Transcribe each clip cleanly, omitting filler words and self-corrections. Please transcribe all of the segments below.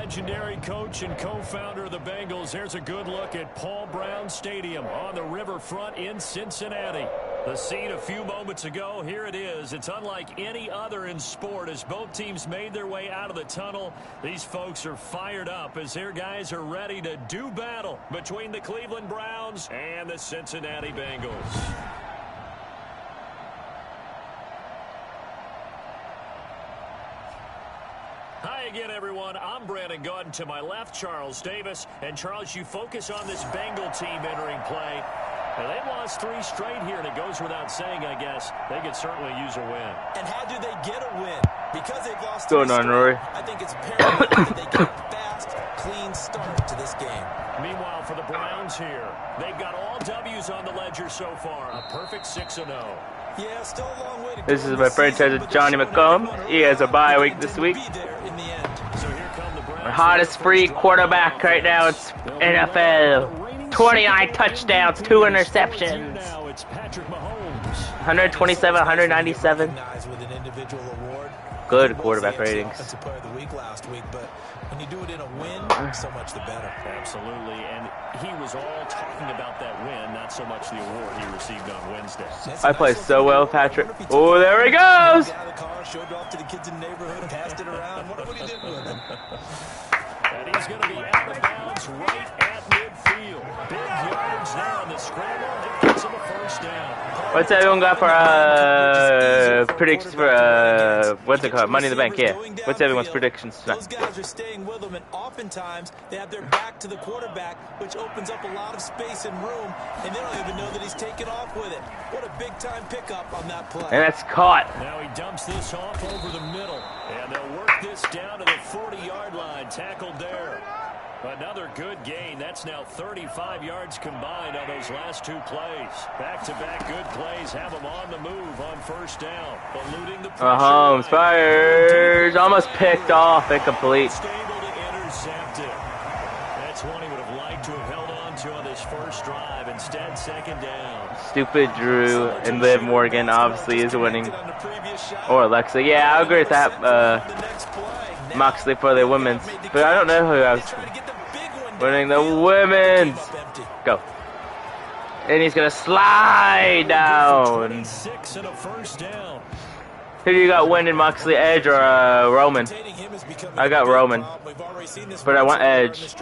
legendary coach and co-founder of the Bengals. Here's a good look at Paul Brown Stadium on the riverfront in Cincinnati. The scene a few moments ago, here it is. It's unlike any other in sport as both teams made their way out of the tunnel. These folks are fired up as their guys are ready to do battle between the Cleveland Browns and the Cincinnati Bengals. Hi again, everyone. I'm Brandon Gordon. To my left, Charles Davis. And, Charles, you focus on this Bengal team entering play. Now, they've lost 3 straight here, and it goes without saying, I guess, they could certainly use a win. And how do they get a win? Because they've lost 3 straight, Rory? I think it's paramount that they get a fast, clean start to this game. Meanwhile, for the Browns here, they've got all W's on the ledger so far. A perfect 6-0. Yeah, still a long way to go. This is my franchise, Johnny McComb. He has a bye week this week. Our hottest free quarterback right now, it's NFL. 29 touchdowns, 2 interceptions. 127, 197. Good quarterback ratings. Defensive player of the week last week, but when you do it in a win, so much the better. Absolutely, and he was all talking about that win, not so much the award he received on Wednesday. I play so well, Patrick. Oh, there he goes! Showed off to the kids in the neighborhood, passed it around. What he did with him? And he's going to be out of bounds right at midfield. Big yardage now on the scramble. It gets him a first down. What's everyone got for predictions for what's it called? Money in the Bank, yeah. What's everyone's predictions tonight? Those guys are staying with them, and oftentimes they have their back to the quarterback, which opens up a lot of space and room, and they don't even know that he's taken off with it. What a big-time pickup on that play. And that's caught. Now he dumps this off over the middle, and they'll work this down to the 40-yard line. Tackled there. Another good gain. That's now 35 yards combined on those last 2 plays. Back-to-back good plays have them on the move on first down. Eluding the pressure. Mahomes fires. Almost picked off. Incomplete. Able to intercept it. That's one he would have liked to have held on to on this first drive. Instead, second down. Stupid Drew and Liv Morgan obviously is winning. Or Alexa. Yeah, I agree with that. Moxley for the women's. But I don't know who else. Winning the women's. Go. And he's going to slide down. Who do you got winning, Moxley, Edge, or Roman? I got Roman. But I want Edge.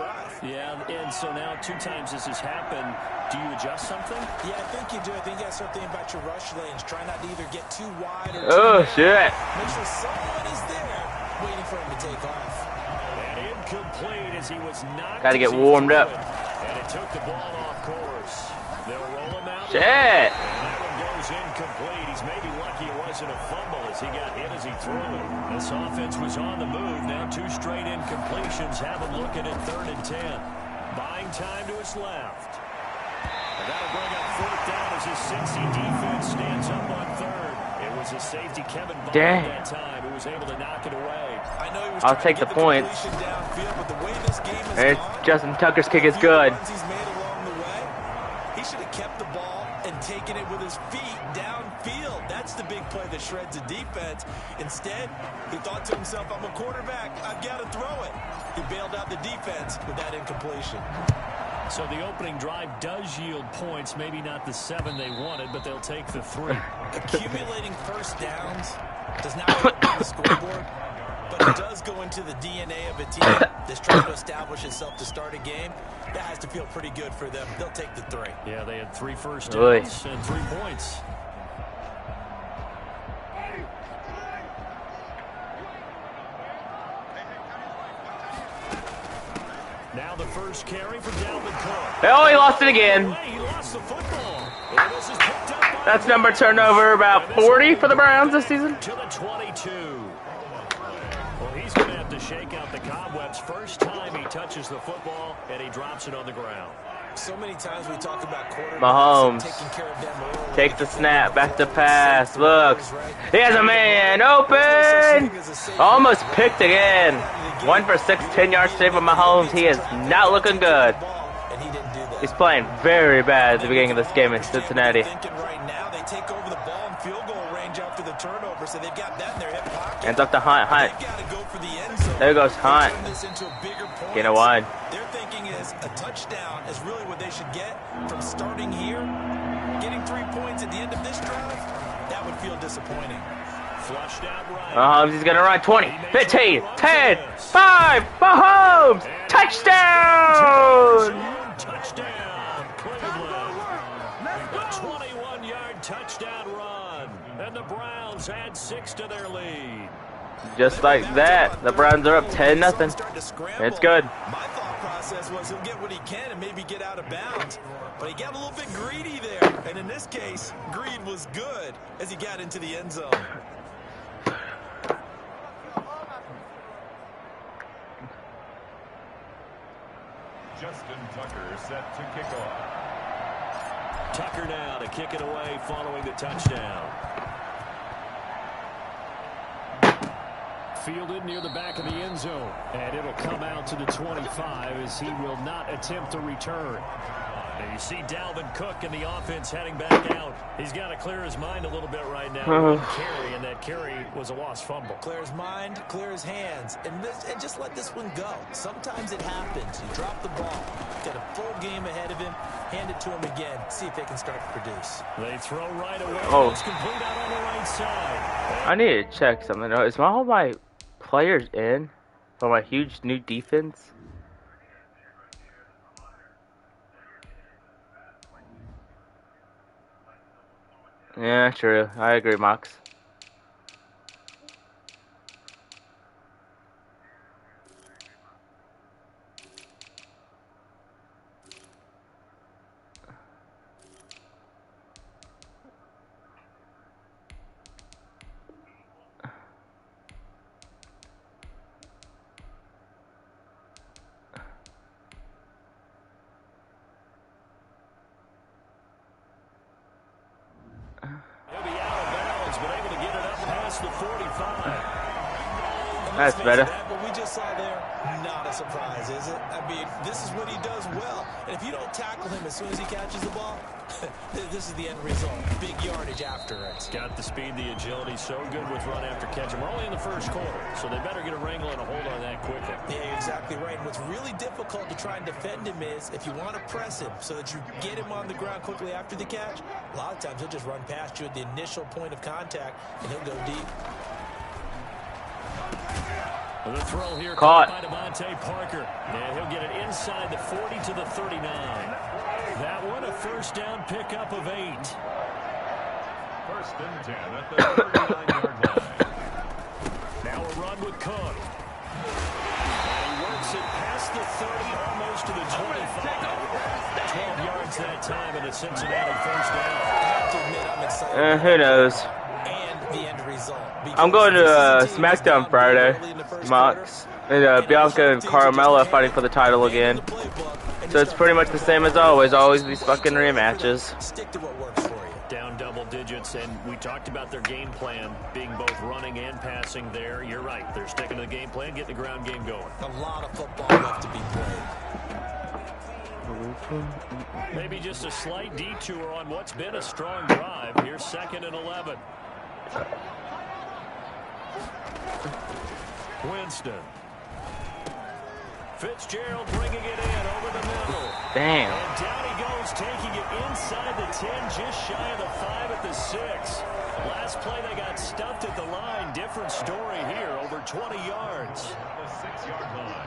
Yeah, and so now 2 times this has happened. Do you adjust something? Yeah, I think you do. I think you got something about your rush lanes. Try not to either get too wide or oh, shit. Make sure someone is there waiting for him to take off. And incomplete as he was knocked. Got to get warmed up. And it took the ball off course. They'll roll him out. Shit. And that one goes incomplete. He's maybe lucky it wasn't a fumble as he got hit as he threw it. This offense was on the move. Now 2 straight incompletions have him looking at 3rd and 10. Buying time to his left. And that'll bring up 4th down as his Cincy defense stands up on 3rd. It was a safety, Kevin Bond, at that time, who was able to knock it away. I know he was I'll take the points. And Justin Tucker's kick is good. He should have kept the ball and taken it with his feet downfield. That's the big play that shreds the defense. Instead, he thought to himself, I'm a quarterback. I've got to throw it. He bailed out the defense with that incompletion. So the opening drive does yield points, maybe not the 7 they wanted, but they'll take the 3. Accumulating first downs does not go on the scoreboard, but it does go into the DNA of a team that's trying to establish itself to start a game. That has to feel pretty good for them. They'll take the 3. Yeah, they had 3 first downs and 3 points. Now the first carry for Dalvin Cook. Oh, he lost it again. He lost the football. That's number turnover about 40 for the Browns this season. To the 22. Well, he's going to have to shake out the cobwebs. First time he touches the football, and he drops it on the ground. So many times we talk about quarterbacks Mahomes taking care of them early. Takes the snap, back to pass, looks. He has a man open! Almost picked again. 1 for 6, 10-yard save of Mahomes. He is not looking good. He's playing very bad at the beginning of this game in Cincinnati. Hands up to Hunt. There goes Hunt. Get a wide. Their thinking is a touchdown is really what they should get from starting here. Getting 3 points at the end of this drive, that would feel disappointing. Flushed out right. Mahomes is going to run 20, 15, 10, 5. Mahomes! Touchdown! Touchdown, Cleveland. A 21-yard touchdown run. And the Browns add 6 to their lead. Just like that, the Browns are up 10-0. It's good. My thought process was he'll get what he can and maybe get out of bounds. But he got a little bit greedy there. And in this case, greed was good as he got into the end zone. Justin Tucker set to kick off. Tucker now to kick it away following the touchdown. Fielded near the back of the end zone. And it'll come out to the 25 as he will not attempt to return. And you see Dalvin Cook in the offense heading back out. He's got to clear his mind a little bit right now. Carry, and that carry was a lost fumble. Clear his mind, clear his hands, and just let this one go. Sometimes it happens. You drop the ball. Got a full game ahead of him. Hand it to him again. See if they can start to produce. They throw right away. Oh. It's complete out on the right side. I need to check something. Is all my players in for my huge new defense? Yeah, true. I agree, Mox. That's better. What we just saw there, not a surprise, is it? I mean, this is what he does well. And if you don't tackle him as soon as he catches the ball, this is the end result. Big yardage after it. It's got the speed, the agility, so good with run after catch. We're only in the first quarter, so they better get a wrangle and a hold on that quickly. Yeah, you're exactly right. And what's really difficult to try and defend him is if you want to press him so that you get him on the ground quickly after the catch, a lot of times he'll just run past you at the initial point of contact, and he'll go deep. The throw here caught by Devontae Parker. And he'll get it inside the 40 to the 39. That one a first down pickup of 8. First and 10 at the 39-yard line. Now a run with Cook. And he works it past the 30, almost to the 25. 12 yards that time and a Cincinnati first down. I have to admit, I'm excited. Who knows? And the end result. I'm going to SmackDown Friday, Mox. And Bianca and Carmella fighting for the title again. So it's pretty much the same as always. Always these fucking rematches. Stick to what works for you. Down double digits, and we talked about their game plan being both running and passing there. You're right. They're sticking to the game plan, getting the ground game going. A lot of football left to be played. Maybe just a slight detour on what's been a strong drive. Here's 2nd and 11. Winston. Fitzgerald bringing it in over the middle. Damn. And down he goes, taking it inside the 10, just shy of the 5 at the 6. Last play they got stuffed at the line. Different story here, over 20 yards. The 6-yard line.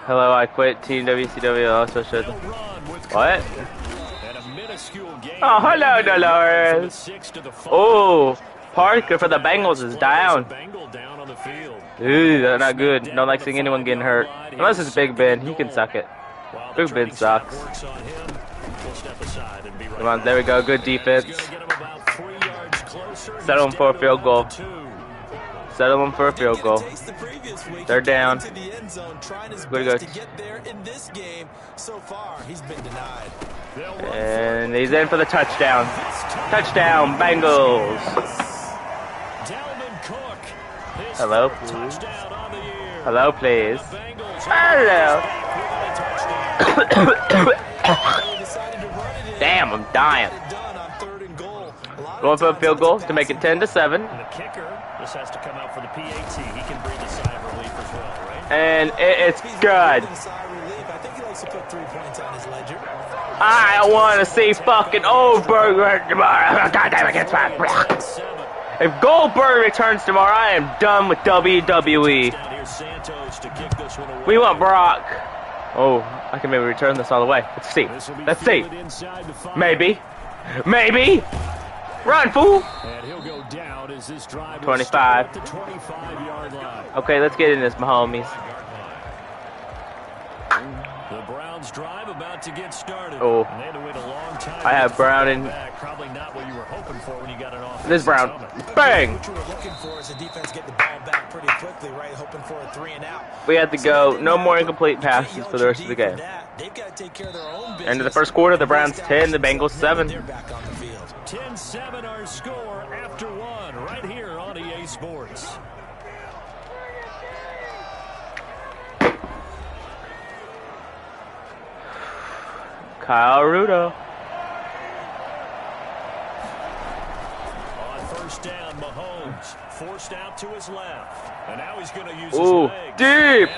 Hello, I quit Team WCW. Also should. What? And a minuscule gain. Oh, hello, Dolores. Oh, Parker for the Bengals is down. Ooh, that's not good. Don't like seeing anyone getting hurt. Unless it's Big Ben. He can suck it. Big Ben sucks. Come on, there we go. Good defense. Settle him for a field goal. Settle him for a field goal. They're down. Good to go. And he's in for the touchdown. Touchdown, Bengals. Hello, please. Hello, please. Hello. Damn, I'm dying. Going for a field goal to make it 10-7. The kicker, this has to come out for the PAT. He can breathe a sigh of relief as well, right? And it's good. I want to see fucking Goldberg. God damn it, gets back. If Goldberg returns tomorrow, I am done with WWE. We want Brock. Oh, I can maybe return this all the way. Let's see. Let's see. Maybe. Maybe. Run, fool. 25. Okay, let's get in this, my homies. The Browns drive about to get started. Oh, and they had to wait a long time I have Brown in. Probably not what you were hoping for when you got an offense. This Brown, bang! What you were looking for is the defense get the ball back pretty quickly, right? Hoping for a 3-and-out. We had to go no more incomplete passes for the rest of the game. They've got to take care of their own business. End of the first quarter, the Browns 10, the Bengals 7. They're back on the field. 10-7 our score after one, right here on EA Sports. Kyle Rudo. On first down, Mahomes forced out to his left. And now he's going to use Ooh, his legs. deep.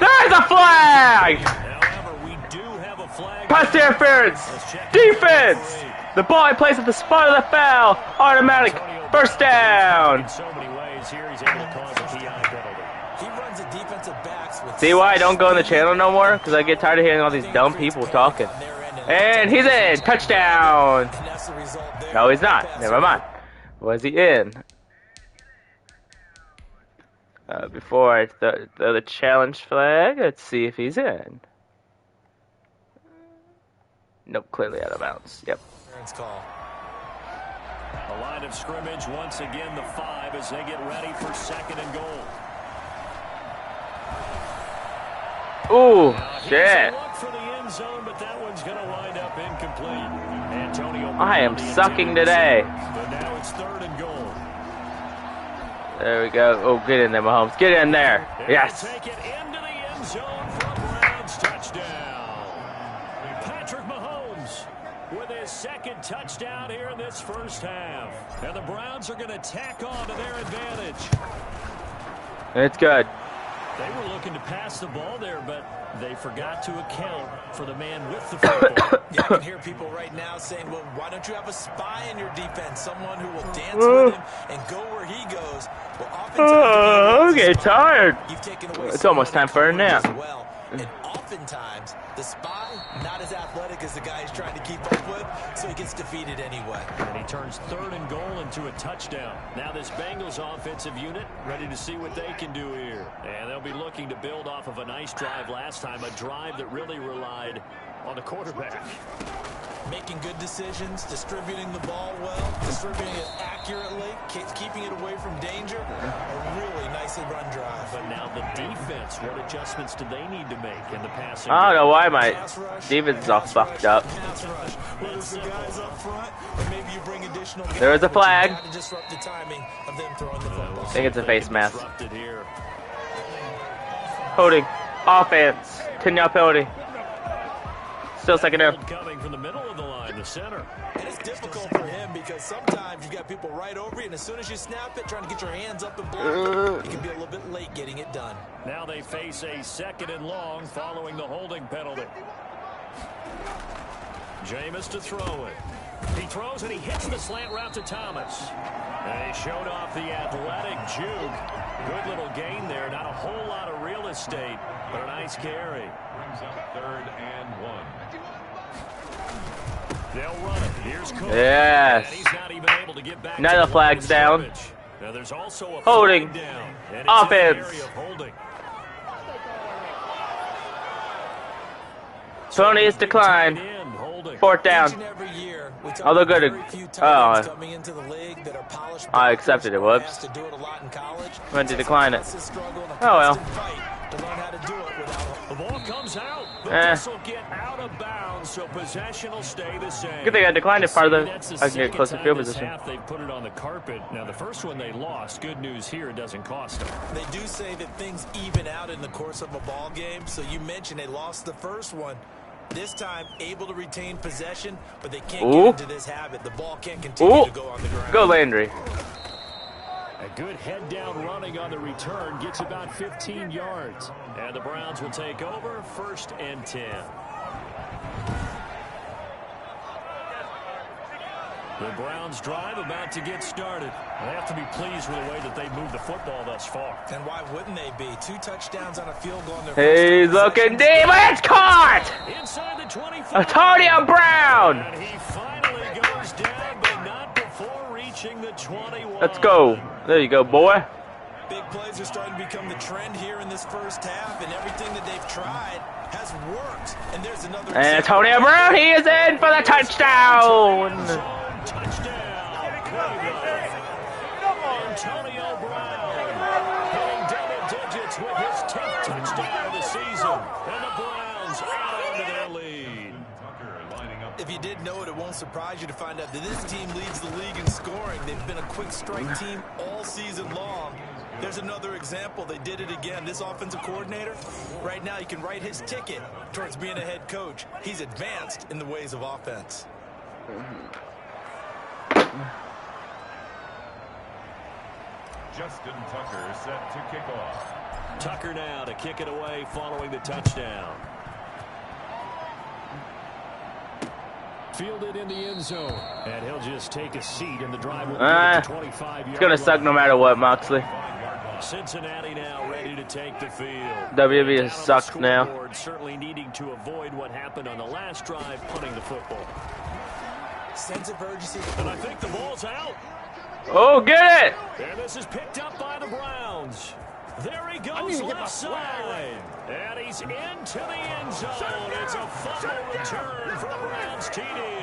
There's a flag! However, we do have a flag. Pass interference. Defense. The ball in place at the spot of the foul. Automatic first down. In so many ways here, he's able to cause a PI penalty. He runs a defensive backs with See why I don't go on the channel no more? Because I get tired of hearing all these dumb people talking. And he's in. Touchdown. No, he's not. Never mind. Was he in? Before I throw the challenge flag, let's see if he's in. Nope, clearly out of bounds. Yep. Call. The line of scrimmage once again the 5 as they get ready for 2nd and goal. Ooh, shit. Look for the end zone, but that one's going to wind up incomplete. Antonio I am sucking today. But now it's 3rd and goal. There we go. Oh, get in there, Mahomes. Get in there. Yes. Take it into the end zone for a Browns touchdown. Patrick Mahomes with his 2nd touchdown here in this first half. And the Browns are going to tack on to their advantage. It's good. They were looking to pass the ball there, but they forgot to account for the man with the football. Yeah, I can hear people right now saying, well, why don't you have a spy in your defense? Someone who will dance with him and go where he goes. Well, oftentimes, I'm getting tired. you've taken away It's almost time for a nap. well. And oftentimes, the spy, not as athletic as the guy he's trying to keep up with, so he gets defeated anyway. And he turns 3rd and goal into a touchdown. Now this Bengals offensive unit ready to see what they can do here. And they'll be looking to build off of a nice drive last time, a drive that really relied on the quarterback. Making good decisions, distributing the ball well, distributing it accurately, keeping it away from danger. A really nicely run drive. But now the defense, what adjustments do they need to make in the passing? I don't know why my defense is all fucked up. Pass rush. Whether it's the guys up front, or maybe you bring additional guys. There is a flag. To disrupt the timing of them throwing the football. I think it's a face mask. Disrupted here. Holding. Offense. 10-yard penalty. Still second down. Coming from the middle of the line, the center. And it's difficult for him because sometimes you've got people right over you, and as soon as you snap it, trying to get your hands up and block it, you can be a little bit late getting it done. Now they face a 2nd and long following the holding penalty. Jameis to throw it. He throws and he hits the slant route to Thomas. And he showed off the athletic juke. Good little gain there. Not a whole lot of real estate, but a nice carry. Brings up 3rd and 1. They'll run it. Here's Cook. Yes. And he's not even able to get back. Now the flag's down. Now there's also a Holding. flag down. And it's Offense. in the area of holding. Tony is declined. 4th down. Although good. Oh, I accepted it. Whoops. Went to decline it. Oh well. The ball comes out, but this will get out of bounds, so possession will stay the same. Good thing I declined it. Part of the That's I can get closer field position. Half they put it on the carpet. Now the first one they lost. Good news here, it doesn't cost them. They do say that things even out in the course of a ball game. So you mentioned they lost the first one. This time, able to retain possession, but they can't get into this habit. The ball can't continue to go on the ground. Go Landry. A good head down running on the return gets about 15 yards. And the Browns will take over 1st and 10. The Browns drive about to get started. They have to be pleased with the way that they moved the football thus far. And why wouldn't they be? 2 touchdowns on a field goal on their He's looking deep. It's caught! Inside the 25. Antonio Brown! And he finally goes down, but not before reaching the 21. Let's go. There you go, boy. Big plays are starting to become the trend here in this first half, and everything that they've tried has worked. And there's another. And Antonio Brown, he is in for the touchdown. Touchdown. Antonio Brown hitting double digits with his 10th touchdown of the season. And the Browns add on to their lead. If you did know it, it won't surprise you to find out that this team leads the league in scoring. They've been a quick strike team all season long. There's another example. They did it again. This offensive coordinator, right now, you can write his ticket towards being a head coach. He's advanced in the ways of offense. Justin Tucker set to kick off. Tucker now to kick it away following the touchdown. Fielded in the end zone. And he'll just take a seat in the drive with the 25-yard. It's going to suck no matter what, Moxley. Cincinnati now ready to take the field. WWE sucks now. Certainly needing to avoid what happened on the last drive, punting the football. Sense of urgency. And I think the ball's out. Oh, get it! And this is picked up by the Browns. There he goes left side. And he's into the end zone. It's a fumble return for the Browns TD.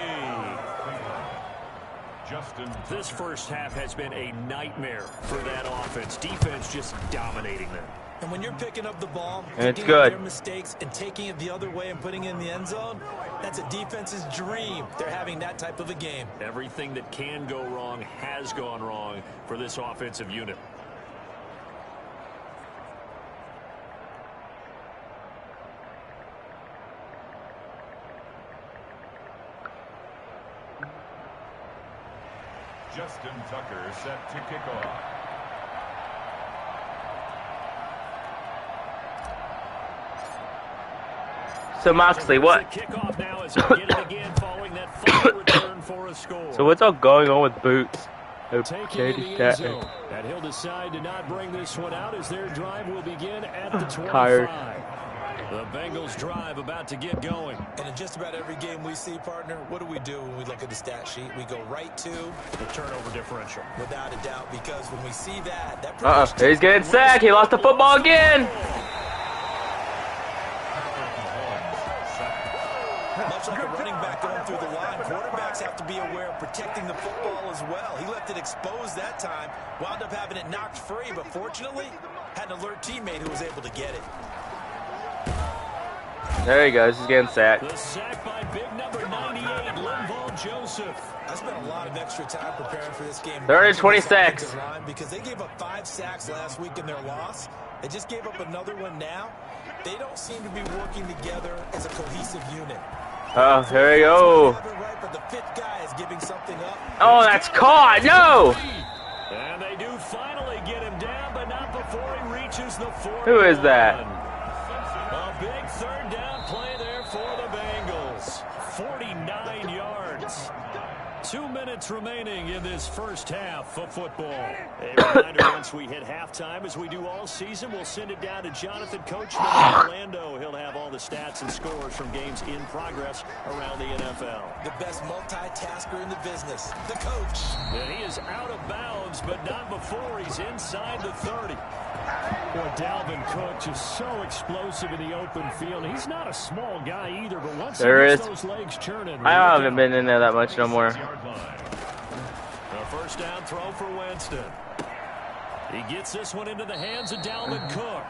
This first half has been a nightmare for that offense. Defense just dominating them. And when you're picking up the ball, it's good. Their mistakes and taking it the other way and putting it in the end zone, that's a defense's dream. They're having that type of a game. Everything that can go wrong has gone wrong for this offensive unit. Justin Tucker set to kick off. So Moxley, what? So what's all going on with Boots? Okay, and he'll decide to not bring this one out as their drive will begin at the 25. Tired. The Bengals drive about to get going. And in just about every game we see, partner, what do we do when we look at the stat sheet? We go right to the turnover differential. Without a doubt, because when we see that he's getting sacked. He lost the football again. Much like a running back going through the line, quarterbacks have to be aware of protecting the football as well. He left it exposed that time, wound up having it knocked free, but fortunately, had an alert teammate who was able to get it. There he goes. He's getting sacked. The sack by big number 98, Linval Joseph. I spent a lot of extra time preparing for this game. 30-26. Because they gave up 5 sacks last week in their loss. They just gave up another one now. They don't seem to be working together as a cohesive unit. Oh, here we go. Oh, that's caught. No. And they do finally get him down, but not before he reaches the 40. Who is that? A big third down play there for the Bengals. 49 yards. 2 minutes remaining in this first half of football. A reminder, once we hit halftime, as we do all season, we'll send it down to Jonathan Coachman in Orlando. He'll have all the stats and scores from games in progress around the NFL. The best multitasker in the business, the coach. And he is out of bounds, but not before he's inside the 30. Boy, Dalvin Cook just so explosive in the open field. He's not a small guy either, but once he gets those legs churning. I haven't been in there that much no more. The first down throw for Winston. He gets this one into the hands of Dalvin Cook.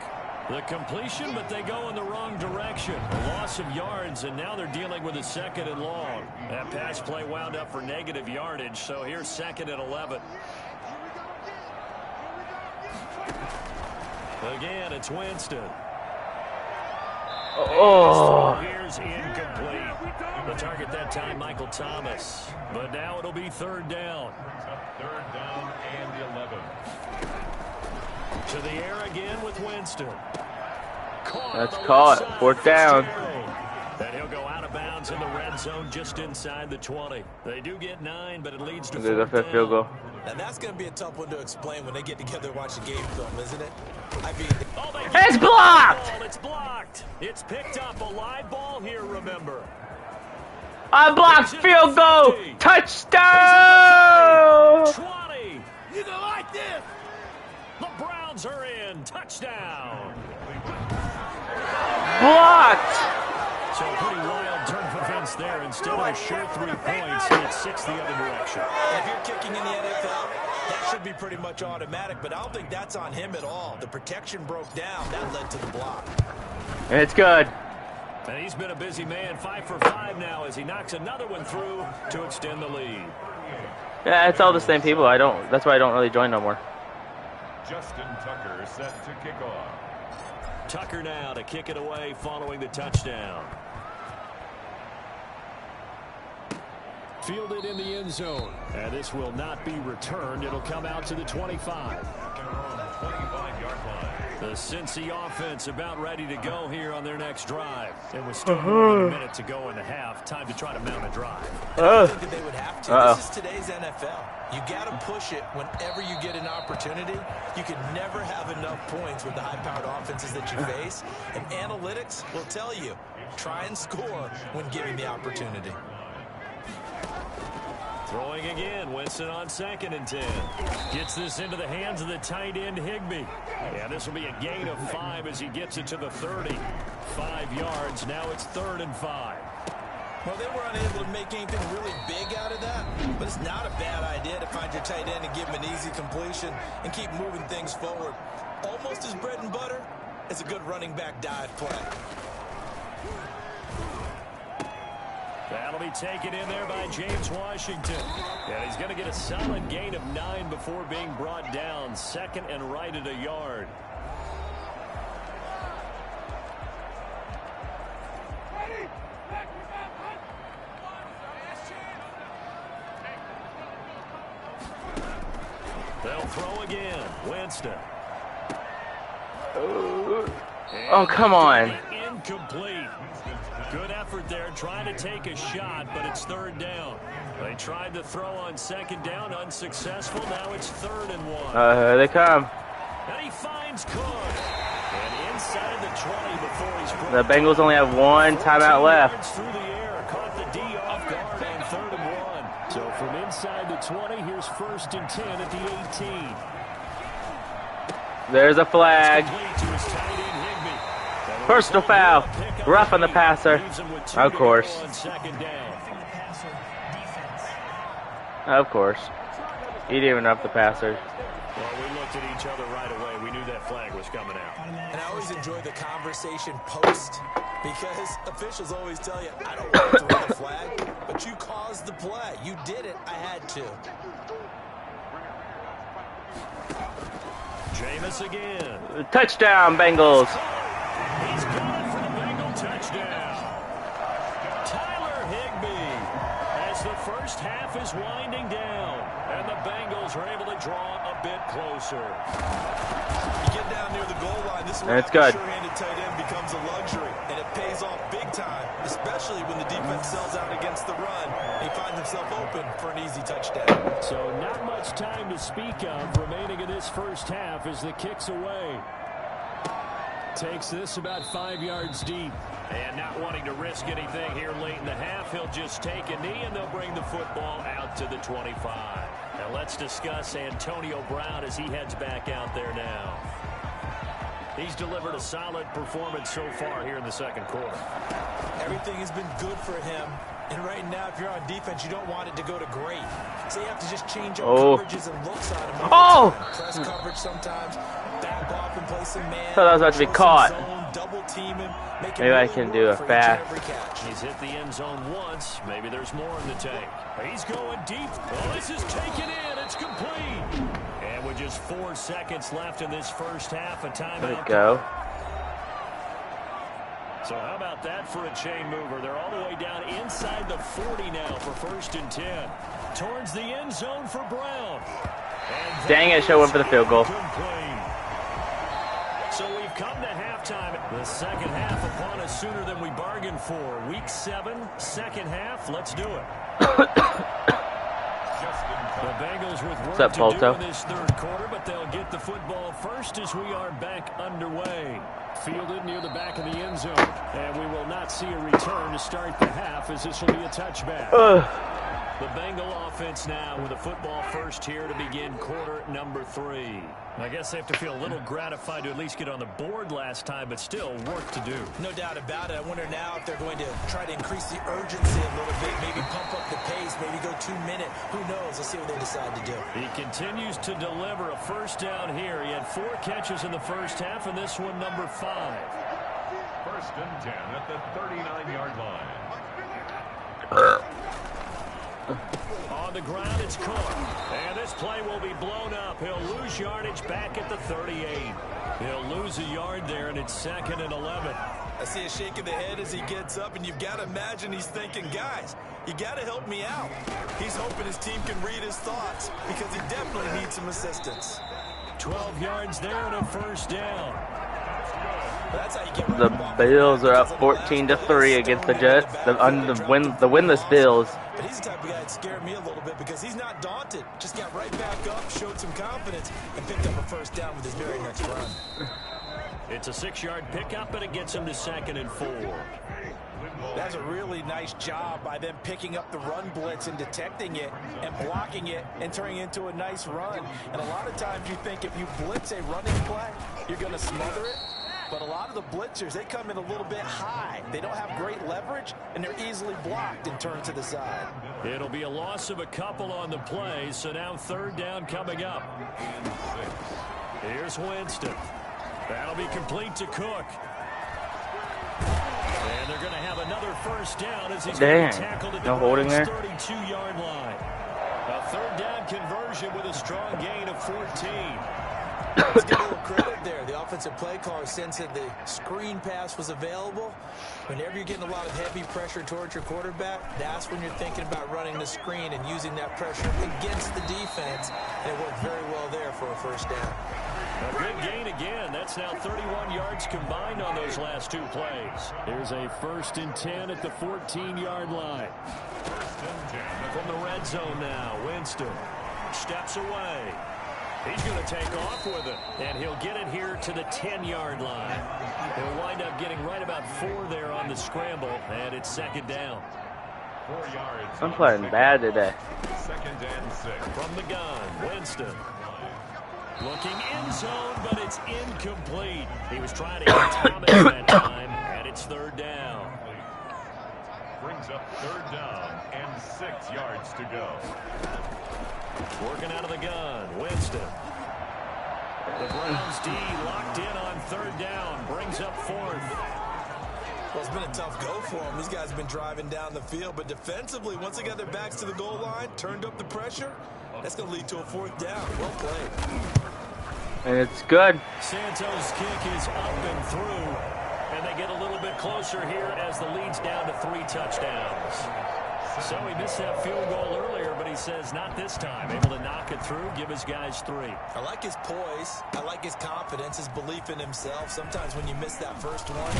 The completion, but they go in the wrong direction. A loss of yards, and now they're dealing with a 2nd and long. That pass play wound up for negative yardage, so here's 2nd and 11. Again, it's Winston. Oh. Here scores, incomplete. The target that time, Michael Thomas. But now it'll be third down. Third down and 11. To the air again with Winston. That's caught. Fourth down. And he'll go out of bounds in the red zone just inside the 20. They do get 9, but it leads to There's a fourth fifth field down. goal. And that's going to be a tough one to explain when they get together and watch a game film, isn't it? I mean, It's blocked! It's blocked. It's picked up. A live ball here, remember. Unblocked field goal! Touchdown! 20. You don't like this. The Browns are in. Touchdown. Blocked! So a pretty wild turn of events there. Instead of a sure 3 points, it's 6 the other direction. if you're kicking in the NFL, that should be pretty much automatic, but I don't think that's on him at all. The protection broke down. That led to the block. And it's good. And he's been a busy man. 5 for 5 now as he knocks another one through to extend the lead. Yeah, it's all the same people. That's why I don't really join no more. Justin Tucker set to kick off. Tucker now to kick it away following the touchdown. Fielded in the end zone. And this will not be returned. It'll come out to the 25. 25-yard line. The Cincy offense about ready to go here on their next drive. It was still more than a minute to go in the half. Time to try to mount a drive. I think that they would have to. This is today's NFL. You got to push it whenever you get an opportunity. You can never have enough points with the high-powered offenses that you face. And analytics will tell you, try and score when given the opportunity. Throwing again, Winston on 2nd and 10. Gets this into the hands of the tight end, Higbee. Yeah, this will be a gain of 5 as he gets it to the 30. 5 yards, now it's 3rd and 5. Well, they were unable to make anything really big out of that, but it's not a bad idea to find your tight end and give him an easy completion and keep moving things forward. Almost as bread and butter as a good running back dive play. That'll be taken in there by James Washington. And he's going to get a solid gain of 9 before being brought down. 2nd and right at a yard. They'll throw again. Winston. Oh, come on. Incomplete. Good effort there, trying to take a shot, but it's 3rd down. They tried to throw on 2nd down, unsuccessful. Now it's 3rd and 1. Here they come. And he finds Cook. And inside the 20 before he's brought The Bengals only have 1 timeout left. through the air, caught the D off guard on 3rd and 1. So from inside the 20, here's 1st and 10 at the 18. There's a flag. Complete to his tight end, Higbee. Personal foul. Rough on the passer. Of course. Of course. He didn't even rough the passer. Well, we looked at each other right away. We knew that flag was coming out. And I always enjoy the conversation post because officials always tell you, I don't want to throw the flag, but you caused the play. You did it. I had to. Jameis again. Touchdown, Bengals. He's going for the Bengal touchdown. Tyler Higbee as the first half is winding down. And the Bengals are able to draw a bit closer. You get down near the goal line, this is where It's good. sure-handed tight end becomes a luxury. And it pays off big time, especially when the defense sells out against the run. He finds himself open for an easy touchdown. So not much time to speak of remaining in this first half as the kick's away. Takes this about 5 yards deep. And not wanting to risk anything here late in the half, he'll just take a knee and they'll bring the football out to the 25. Now let's discuss Antonio Brown as he heads back out there now. He's delivered a solid performance so far here in the 2nd quarter. Everything has been good for him. And right now, if you're on defense, you don't want it to go to great. So you have to just change up coverages and looks on him. Press coverage sometimes, back off and play some man. Thought I was about to be caught. Zone, double team him, make Maybe I can do a fast. He's hit the end zone once. Maybe there's more in the tank. He's going deep. Oh, this is taken in. It's complete. And with just 4 seconds left in this first half, a timeout. There we go. So how about that for a chain mover? They're all the way down inside the 40 now for 1st and 10. Towards the end zone for Brown. And dang it, should have went for the field goal. So we've come to halftime. The second half upon us sooner than we bargained for. Week 7, second half. Let's do it. The Bengals with work to do in this third quarter, but they'll get the football first as we are back underway. Fielded near the back of the end zone. And we will not see a return to start the half as this will be a touchback. The Bengal offense now with a football first here to begin quarter number 3. I guess they have to feel a little gratified to at least get on the board last time, but still work to do. No doubt about it. I wonder now if they're going to try to increase the urgency a little bit, maybe pump up the pace, maybe go 2-minute. Who knows? Let's see what they decide to do. He continues to deliver a first down here. He had 4 catches in the first half, and this one number 5. 1st and 10 at the 39-yard line. On the ground, it's Cook. And this play will be blown up. He'll lose yardage back at the 38. He'll lose a yard there, and it's 2nd and 11. I see a shake of the head as he gets up, and you've got to imagine he's thinking, guys, you got to help me out. He's hoping his team can read his thoughts because he definitely needs some assistance. 12 yards there and a first down. That's how you get the Bills are up 14-3 against the Jets. The winless Bills. But he's the type of guy that scared me a little bit because he's not daunted. Just got right back up, showed some confidence, and picked up a first down with his very next run. It's a 6-yard pickup, and it gets him to 2nd and 4. That's a really nice job by them picking up the run blitz and detecting it and blocking it and turning it into a nice run. And a lot of times you think if you blitz a running play, you're going to smother it. But a lot of the blitzers, they come in a little bit high. They don't have great leverage, and they're easily blocked and turned to the side. It'll be a loss of a couple on the play, so now 3rd down coming up. Here's Winston. That'll be complete to Cook. And they're going to have another first down as he's going to be tackled at the 32-yard line. A 3rd down conversion with a strong gain of 14. Let's give a little credit there. The offensive play caller sensed that the screen pass was available. Whenever you're getting a lot of heavy pressure towards your quarterback, that's when you're thinking about running the screen and using that pressure against the defense. And it worked very well there for a first down. A good gain again. That's now 31 yards combined on those last 2 plays. Here's a 1st and 10 at the 14-yard line. 1st and 10. From the red zone now, Winston steps away. He's going to take off with it, and he'll get it here to the 10-yard line. He'll wind up getting right about 4 there on the scramble, and it's 2nd down. 4 yards. I'm playing bad today. 2nd and 6. From the gun, Winston. Looking in zone, but it's incomplete. He was trying to hit Thomas that time, and it's 3rd down. Brings up 3rd down and 6 yards to go. Working out of the gun, Winston. The Browns D locked in on 3rd down, brings up 4th. Well, it's been a tough go for them. These guys have been driving down the field, but defensively, once they got their backs to the goal line, turned up the pressure, that's going to lead to a 4th down. Well played. And it's good. Santos' kick is up and through, and they get a little bit closer here as the lead's down to 3 touchdowns. So he missed that field goal earlier, but he says not this time. Able to knock it through, give his guys 3. I like his poise. I like his confidence, his belief in himself. Sometimes when you miss that first one,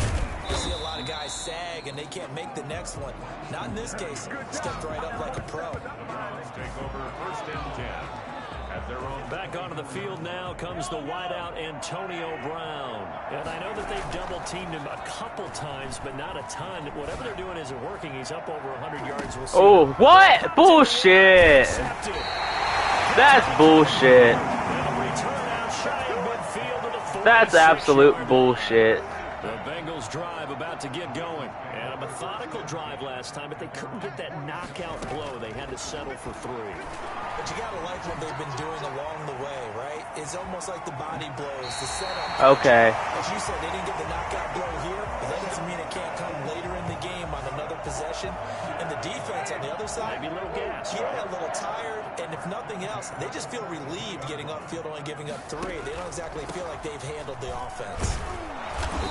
you see a lot of guys sag and they can't make the next one. Not in this case. Stepped right up like a pro. Browns take over 1st and 10. At their own. Back onto the field now comes the wideout Antonio Brown. And I know that they've double-teamed him a couple times, but not a ton. Whatever they're doing isn't working. He's up over 100 yards. We'll see. Oh, what? Bullshit. That's bullshit. That's absolute bullshit. The Bengals drive about to get going. And a methodical drive last time, but they couldn't get that knockout blow. They had to settle for 3. But you got to like what they've been doing along the way, right? It's almost like the body blows, the setup. Okay. As you said, they didn't get the knockout blow here, but that doesn't mean it can't come later in the game on another possession. And the defense on the other side, maybe a little gas. Yeah, a little tired, and if nothing else, they just feel relieved getting upfield, only giving up 3. They don't exactly feel like they've handled the offense.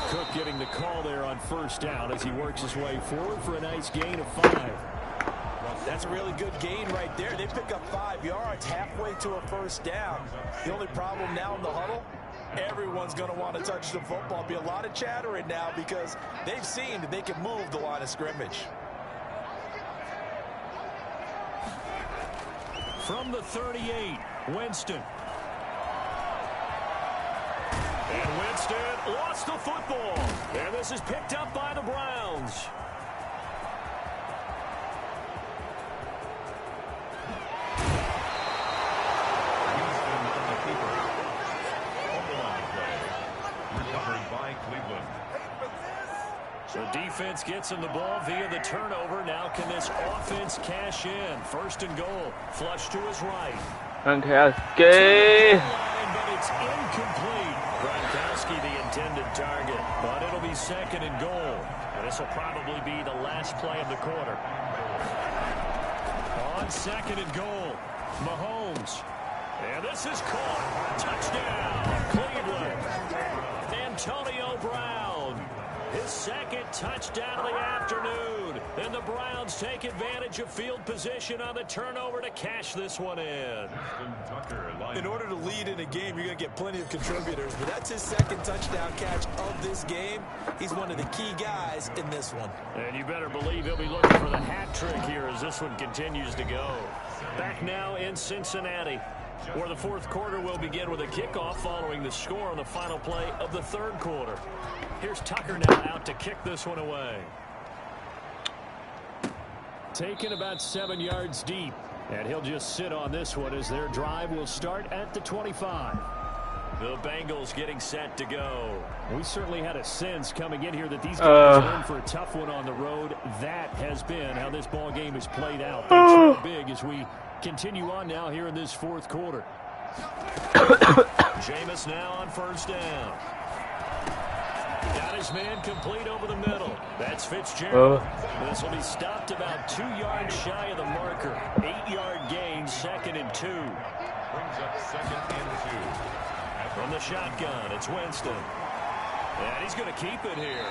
Cook getting the call there on first down as he works his way forward for a nice gain of 5. That's a really good gain right there. They pick up 5 yards halfway to a first down. The only problem now in the huddle, everyone's going to want to touch the football. Be a lot of chattering now because they've seen that they can move the line of scrimmage. From the 38, Winston. And Winston lost the football. And this is picked up by the Browns. The defense gets him the ball via the turnover. Now can this offense cash in? First and goal. Flush to his right. Gronkowski. But it's incomplete. Gronkowski the intended target. But it'll be second and goal. And this will probably be the last play of the quarter. On second and goal. Mahomes. And this is caught. Touchdown. Cleveland. Antonio Brown. His second touchdown of the afternoon. And the Browns take advantage of field position on the turnover to cash this one in. In order to lead in a game, you're going to get plenty of contributors. But that's his second touchdown catch of this game. He's one of the key guys in this one. And you better believe he'll be looking for the hat trick here as this one continues to go. Back now in Cincinnati, where the fourth quarter will begin with a kickoff following the score on the final play of the third quarter. Here's Tucker now out to kick this one away. Taken about 7 yards deep. And he'll just sit on this one as their drive will start at the 25. The Bengals getting set to go. We certainly had a sense coming in here that these guys are in for a tough one on the road. That has been how this ball game has played out. They trail big as we continue on now here in this fourth quarter. Jameis now on first down. Got his man complete over the middle. That's Fitzgerald. This will be stopped about 2 yards shy of the marker. 8-yard gain, second and 2. Brings up second and 2. From the shotgun, it's Winston. And he's going to keep it here.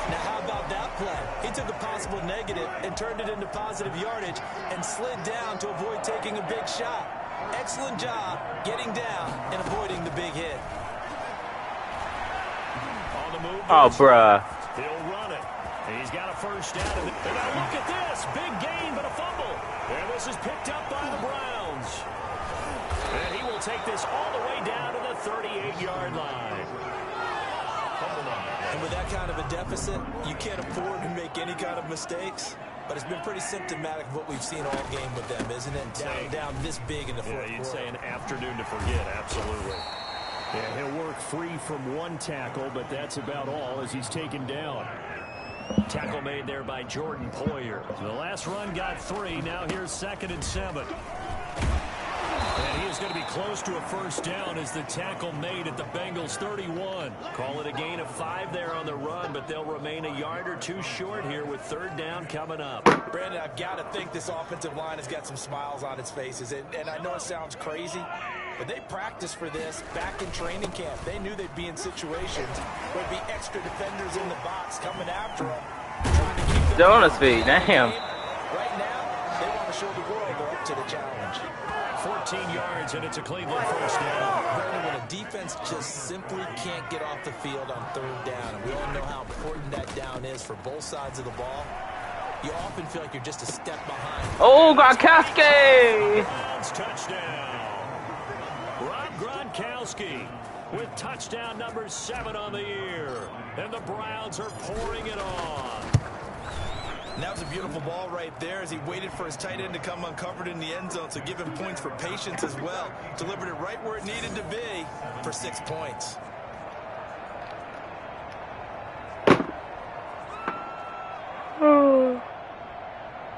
Now, how about that play? He took a possible negative and turned it into positive yardage and slid down to avoid taking a big shot. Excellent job getting down and avoiding the big hit. On the move. Oh, bruh. He'll run it. He's got a first down. And now look at this. Big gain, but a fumble. And this is picked up by the Browns. And he will take this all the way down to the 38-yard line. And with that kind of a deficit, you can't afford to make any kind of mistakes. But it's been pretty symptomatic of what we've seen all game with them, isn't it? Down this big in the fourth quarter. You'd say an afternoon to forget, absolutely. Yeah, he'll work free from one tackle, but that's about all as he's taken down. Tackle made there by Jordan Poyer. The last run got 3. Now here's second and 7. And he is going to be close to a first down as the tackle made at the Bengals 31. Call it a gain of 5 there on the run, but they'll remain a yard or 2 short here with third down coming up. Brandon, I've got to think this offensive line has got some smiles on its faces. And I know it sounds crazy, but they practiced for this back in training camp. They knew they'd be in situations where there'd be extra defenders in the box coming after them, trying to keep them Donut feet, damn. Right now, they want to show the world they're up to the challenge. 14 yards, and it's a Cleveland first down. Brandon, when a defense just simply can't get off the field on third down, and we all know how important that down is for both sides of the ball, you often feel like you're just a step behind. Oh, Gronkowski! Touchdown. Rob Gronkowski with touchdown number 7 on the year. And the Browns are pouring it on. And that was a beautiful ball right there as he waited for his tight end to come uncovered in the end zone, so give him points for patience as well. Delivered it right where it needed to be for 6 points.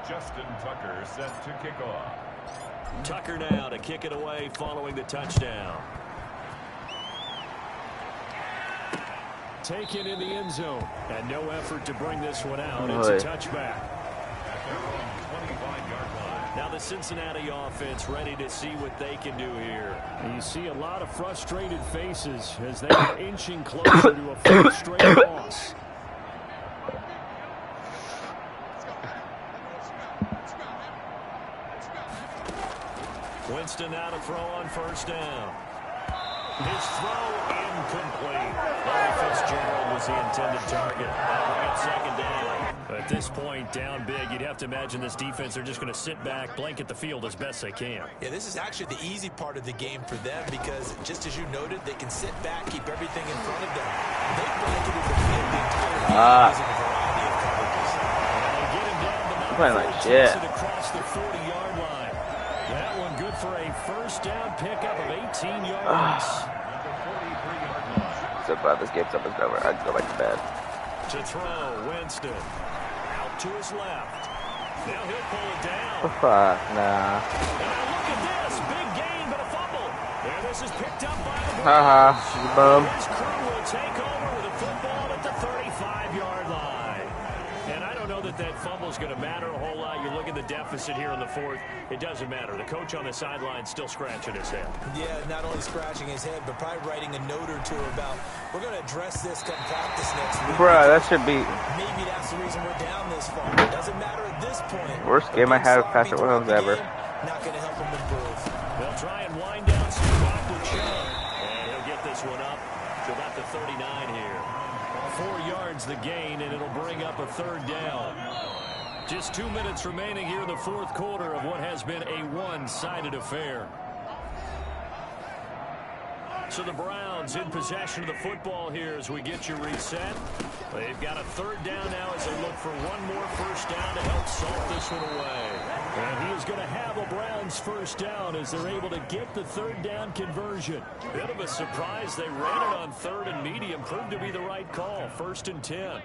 Justin Tucker set to kick off. Tucker now to kick it away following the touchdown. Taken in the end zone. And no effort to bring this one out. It's a touchback. At their own 25-yard line. Now the Cincinnati offense ready to see what they can do here. You see a lot of frustrated faces as they are inching closer to a first straight loss. Winston now to throw on first down. His throw incomplete. Larry Fitzgerald was the intended target. That'll bring up second down. At this point, down big, you'd have to imagine this defense are just going to sit back, blanket the field as best they can. Yeah, this is actually the easy part of the game for them because, just as you noted, they can sit back, keep everything in front of them. They blanketed the field the entire game using a variety of coverages. They get him down the Playing like shit. across the 40-yard line. That one good for a first down pickup of 18 yards. So glad this game's almost over. I can go back to bed. To throw, Winston. Out to his left. Now he'll pull it down. Fuck, nah. And now look at this. Big gain, but a fumble. There, this is picked up by the Haha, you bum. His crew will take over with a football at the 35-yard line. And I don't know that that fumble is going to matter a whole lot. You look at the deficit here in the fourth. It doesn't matter. The coach on the sideline still scratching his head. Yeah, not only scratching his head, but probably writing a note or two about, we're going to address this come practice next week. Bruh, that should be Maybe that's the reason we're down this far. It doesn't matter at this point. worst game I had with Patrick Mahomes ever. Not going to help him improve. They'll try and wind down some clock with Chubb. And he'll get this one up to about the 39 here. 4 yards the gain, and it'll bring up a third down. Just 2 minutes remaining here in the fourth quarter of what has been a one-sided affair. So the Browns in possession of the football here as we get you reset. They've got a third down now as they look for one more first down to help salt this one away. And he is going to have a Browns first down as they're able to get the third down conversion. Bit of a surprise. They ran it on third and medium. Proved to be the right call. 1st and 10.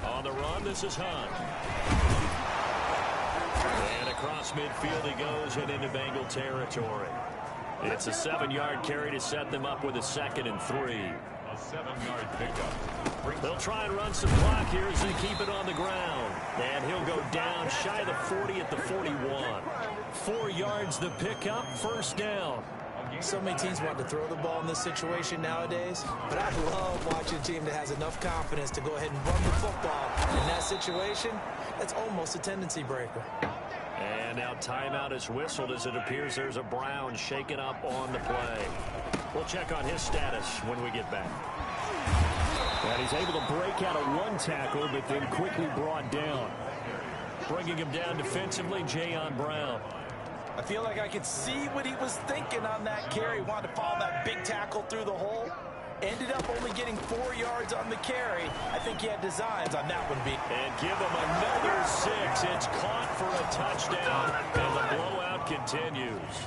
On the run, this is Hunt. And across midfield he goes and into Bengal territory. It's a 7-yard carry to set them up with a 2nd and 3. A 7-yard pickup. They'll try and run some clock here as they keep it on the ground. And he'll go down shy of the 40 at the 41. 4 yards the pickup, first down. So many teams want to throw the ball in this situation nowadays, but I love watching a team that has enough confidence to go ahead and run the football. In that situation, that's almost a tendency breaker. And now timeout is whistled as it appears there's a Brown shaken up on the play. We'll check on his status when we get back. And he's able to break out of one tackle, but then quickly brought down. Bringing him down defensively, Jayon Brown. I feel like I could see what he was thinking on that carry. Wanted to follow that big tackle through the hole. Ended up only getting 4 yards on the carry. I think he had designs on that one, B. And give him another 6. It's caught for a touchdown, and the blowout continues.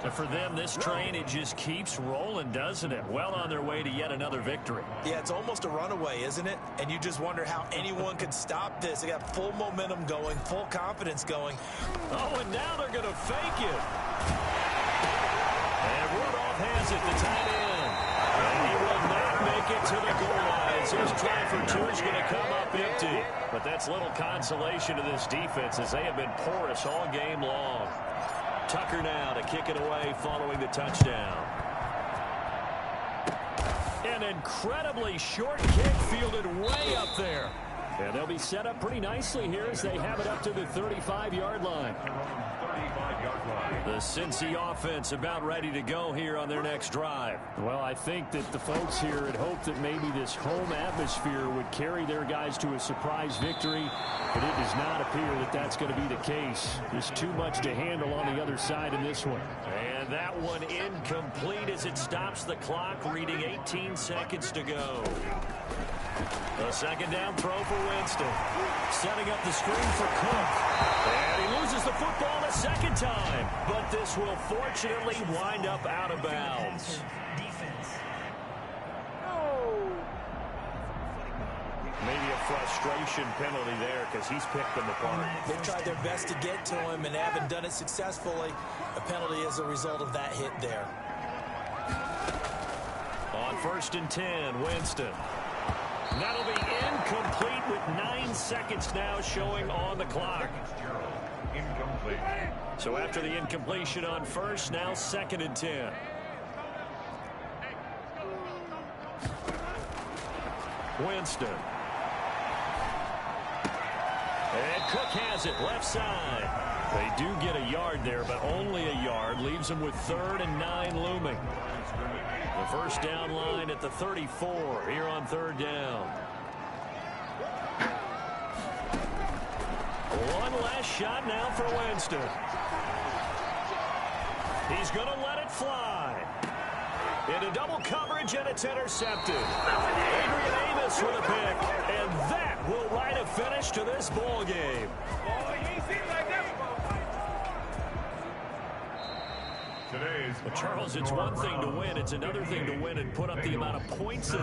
And for them, this train, it just keeps rolling, doesn't it? Well on their way to yet another victory. Yeah, it's almost a runaway, isn't it? And you just wonder how anyone could stop this. They got full momentum going, full confidence going. Oh, and now they're going to fake it. And Rudolph has it, the tight end. And he will not make it to the goal line. So his try for 2 is going to come up empty. But that's little consolation to this defense as they have been porous all game long. Tucker now to kick it away following the touchdown. An incredibly short kick fielded way up there. And they'll be set up pretty nicely here as they have it up to the 35-yard line. The Cincy offense about ready to go here on their next drive. Well, I think that the folks here had hoped that maybe this home atmosphere would carry their guys to a surprise victory, but it does not appear that that's going to be the case. There's too much to handle on the other side in this one. And that one incomplete as it stops the clock, reading 18 seconds to go. A second down throw for Winston. Setting up the screen for Cook. And he loses the football a second time. But this will fortunately wind up out of bounds. Maybe a frustration penalty there because he's picked them apart. They've tried their best to get to him and haven't done it successfully. A penalty as a result of that hit there. On 1st and 10, Winston. That'll be incomplete with 9 seconds now showing on the clock. Incomplete. So after the incompletion on first, now 2nd and 10. Winston. And Cook has it left side. They do get a yard there, but only a yard. Leaves them with 3rd and 9 looming. The first down line at the 34 here on 3rd down. One last shot now for Winston. He's going to let it fly. Into double coverage, and it's intercepted. Adrian Amos with a pick, and that will write a finish to this ball game. Well, Charles, it's one thing to win. It's another thing to win and put up the amount of points in